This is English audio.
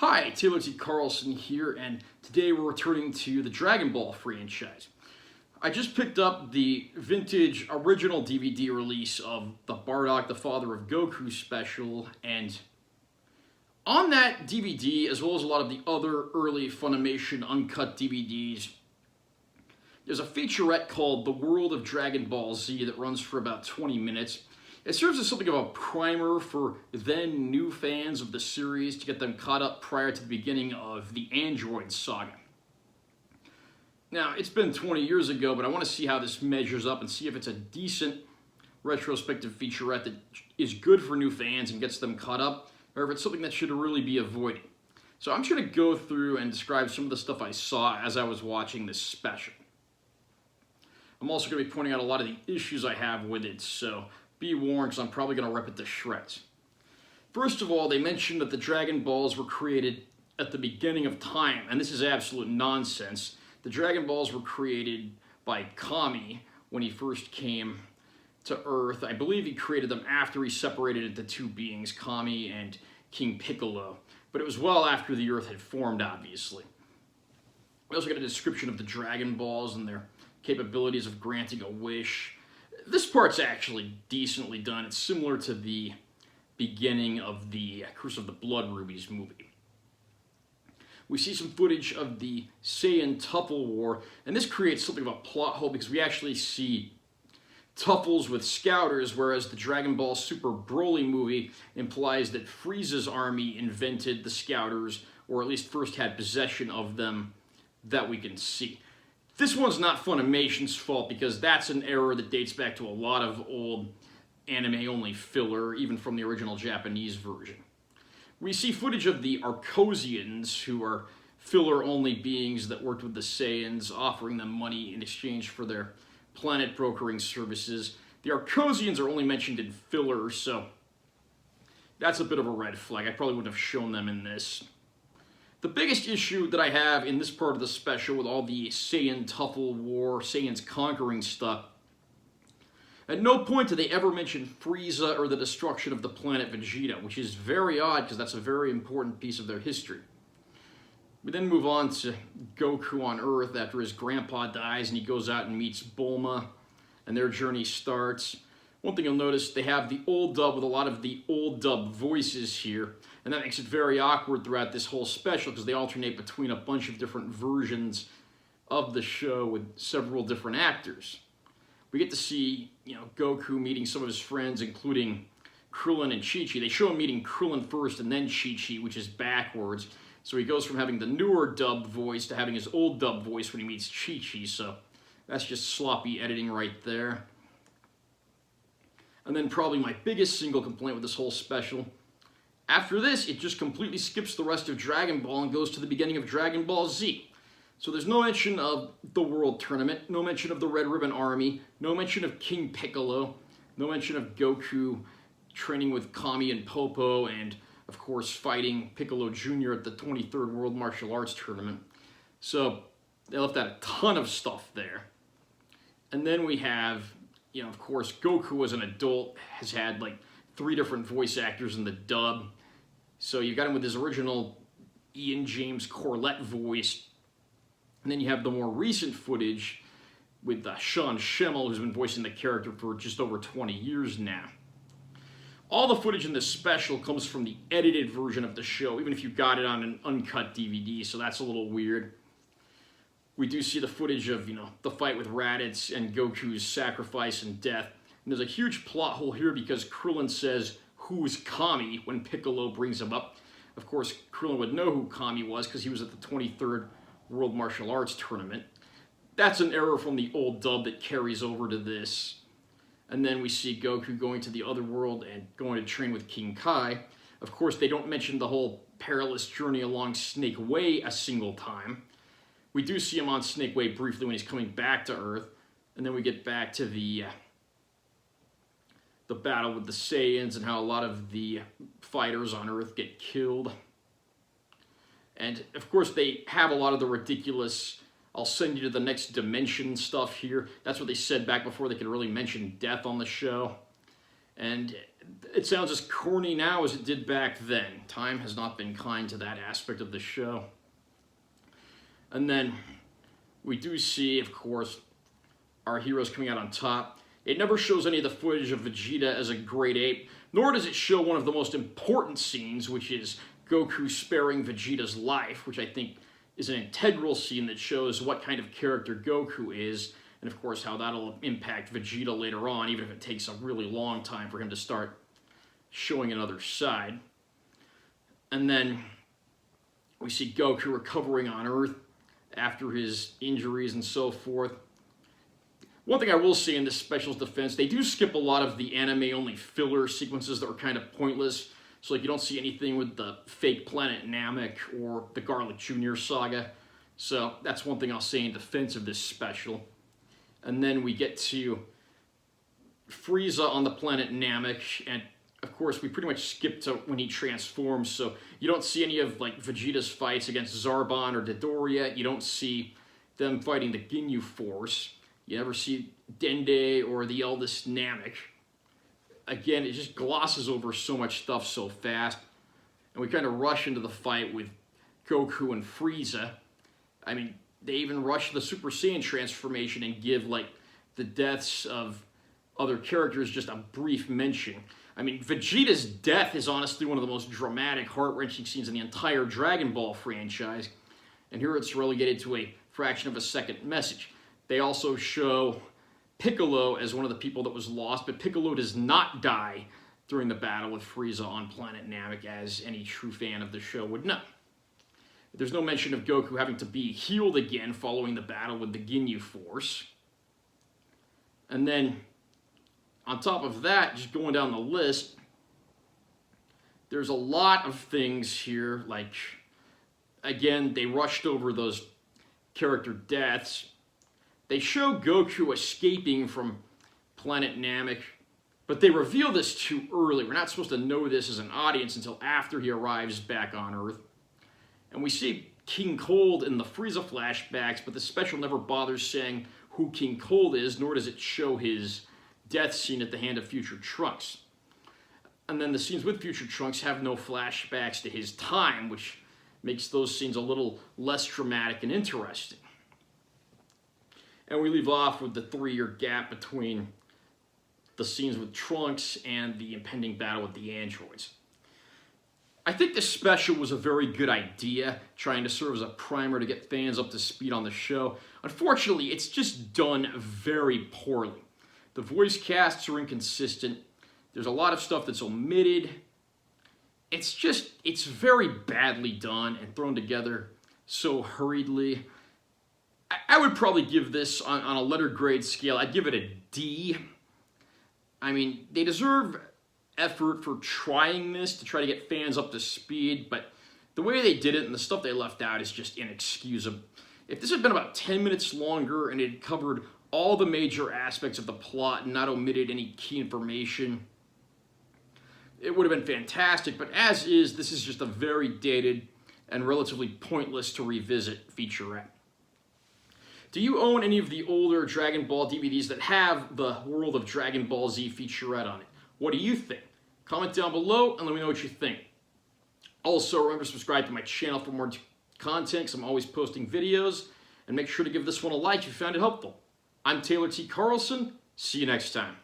Hi, Taylor T. Carlson here, and today we're returning to the Dragon Ball franchise. I just picked up the vintage original DVD release of the Bardock, the Father of Goku special, and on that DVD, as well as a lot of the other early Funimation uncut DVDs, there's a featurette called The World of Dragonball Z that runs for about 20 minutes. It serves as something of a primer for then new fans of the series to get them caught up prior to the beginning of the Android saga. Now, it's been 20 years ago, but I want to see how this measures up and see if it's a decent retrospective featurette that is good for new fans and gets them caught up, or if it's something that should really be avoided. So I'm just going to go through and describe some of the stuff I saw as I was watching this special. I'm also going to be pointing out a lot of the issues I have with it, so be warned, because I'm probably going to rip it to shreds. First of all, they mentioned that the Dragon Balls were created at the beginning of time, and this is absolute nonsense. The Dragon Balls were created by Kami when he first came to Earth. I believe he created them after he separated into two beings, Kami and King Piccolo. But it was well after the Earth had formed, obviously. We also got a description of the Dragon Balls and their capabilities of granting a wish. This part's actually decently done. It's similar to the beginning of the Curse of the Blood Rubies movie. We see some footage of the Saiyan Tuffle War, and this creates something of a plot hole because we actually see Tuffles with Scouters, whereas the Dragon Ball Super Broly movie implies that Frieza's army invented the Scouters, or at least first had possession of them, that we can see. This one's not Funimation's fault because that's an error that dates back to a lot of old anime-only filler, even from the original Japanese version. We see footage of the Arcosians, who are filler-only beings that worked with the Saiyans, offering them money in exchange for their planet brokering services. The Arcosians are only mentioned in filler, so that's a bit of a red flag. I probably wouldn't have shown them in this. The biggest issue that I have in this part of the special with all the Saiyan Tuffle War, Saiyans conquering stuff, at no point do they ever mention Frieza or the destruction of the planet Vegeta, which is very odd because that's a very important piece of their history. We then move on to Goku on Earth after his grandpa dies and he goes out and meets Bulma and their journey starts. One thing you'll notice, they have the old dub with a lot of the old dub voices here, and that makes it very awkward throughout this whole special because they alternate between a bunch of different versions of the show with several different actors. We get to see, Goku meeting some of his friends, including Krillin and Chi-Chi. They show him meeting Krillin first and then Chi-Chi, which is backwards. So he goes from having the newer dubbed voice to having his old dubbed voice when he meets Chi-Chi, so that's just sloppy editing right there. And then probably my biggest single complaint with this whole special, after this, it just completely skips the rest of Dragon Ball and goes to the beginning of Dragon Ball Z. So there's no mention of the World Tournament, no mention of the Red Ribbon Army, no mention of King Piccolo, no mention of Goku training with Kami and Popo, and of course fighting Piccolo Jr. at the 23rd World Martial Arts Tournament. So they left out a ton of stuff there. And then we have, of course, Goku as an adult has had like 3 different voice actors in the dub. So you got him with his original Ian James Corlett voice. And then you have the more recent footage with Sean Schemmel, who's been voicing the character for just over 20 years now. All the footage in this special comes from the edited version of the show, even if you got it on an uncut DVD, so that's a little weird. We do see the footage of, the fight with Raditz and Goku's sacrifice and death. And there's a huge plot hole here because Krillin says, "Who's Kami?" when Piccolo brings him up. Of course, Krillin would know who Kami was because he was at the 23rd World Martial Arts Tournament. That's an error from the old dub that carries over to this. And then we see Goku going to the other world and going to train with King Kai. Of course, they don't mention the whole perilous journey along Snake Way a single time. We do see him on Snake Way briefly when he's coming back to Earth. And then we get back to the battle with the Saiyans and how a lot of the fighters on Earth get killed. And, of course, they have a lot of the ridiculous, "I'll send you to the next dimension" stuff here. That's what they said back before they could really mention death on the show. And it sounds as corny now as it did back then. Time has not been kind to that aspect of the show. And then we do see, of course, our heroes coming out on top. It never shows any of the footage of Vegeta as a great ape, nor does it show one of the most important scenes, which is Goku sparing Vegeta's life, which I think is an integral scene that shows what kind of character Goku is, and of course how that'll impact Vegeta later on, even if it takes a really long time for him to start showing another side. And then we see Goku recovering on Earth after his injuries and so forth. One thing I will say in this special's defense, they do skip a lot of the anime-only filler sequences that were kind of pointless. So like you don't see anything with the fake planet Namek or the Garlic Jr. saga. So that's one thing I'll say in defense of this special. And then we get to Frieza on the planet Namek, and of course we pretty much skip to when he transforms, so you don't see any of like Vegeta's fights against Zarbon or Dodoria. You don't see them fighting the Ginyu Force. You never see Dende or the eldest Namek. Again, it just glosses over so much stuff so fast. And we kind of rush into the fight with Goku and Frieza. I mean, they even rush the Super Saiyan transformation and give, like, the deaths of other characters just a brief mention. I mean, Vegeta's death is honestly one of the most dramatic, heart-wrenching scenes in the entire Dragon Ball franchise. And here it's relegated to a fraction of a second message. They also show Piccolo as one of the people that was lost, but Piccolo does not die during the battle with Frieza on planet Namek, as any true fan of the show would know. There's no mention of Goku having to be healed again following the battle with the Ginyu Force. And then, on top of that, just going down the list, there's a lot of things here, like, again, they rushed over those character deaths. They show Goku escaping from planet Namek, but they reveal this too early. We're not supposed to know this as an audience until after he arrives back on Earth. And we see King Cold in the Frieza flashbacks, but the special never bothers saying who King Cold is, nor does it show his death scene at the hand of Future Trunks. And then the scenes with Future Trunks have no flashbacks to his time, which makes those scenes a little less dramatic and interesting. And we leave off with the 3-year gap between the scenes with Trunks and the impending battle with the androids. I think this special was a very good idea, trying to serve as a primer to get fans up to speed on the show. Unfortunately, it's just done very poorly. The voice casts are inconsistent. There's a lot of stuff that's omitted. It's very badly done and thrown together so hurriedly. I would probably give this, on a letter grade scale, I'd give it a D. I mean, they deserve effort for trying this to try to get fans up to speed, but the way they did it and the stuff they left out is just inexcusable. If this had been about 10 minutes longer and it had covered all the major aspects of the plot and not omitted any key information, it would have been fantastic, but as is, this is just a very dated and relatively pointless to revisit featurette. Do you own any of the older Dragon Ball DVDs that have the World of Dragonball Z featurette on it? What do you think? Comment down below and let me know what you think. Also, remember to subscribe to my channel for more content, because I'm always posting videos, and make sure to give this one a like if you found it helpful. I'm Taylor T. Carlson. See you next time.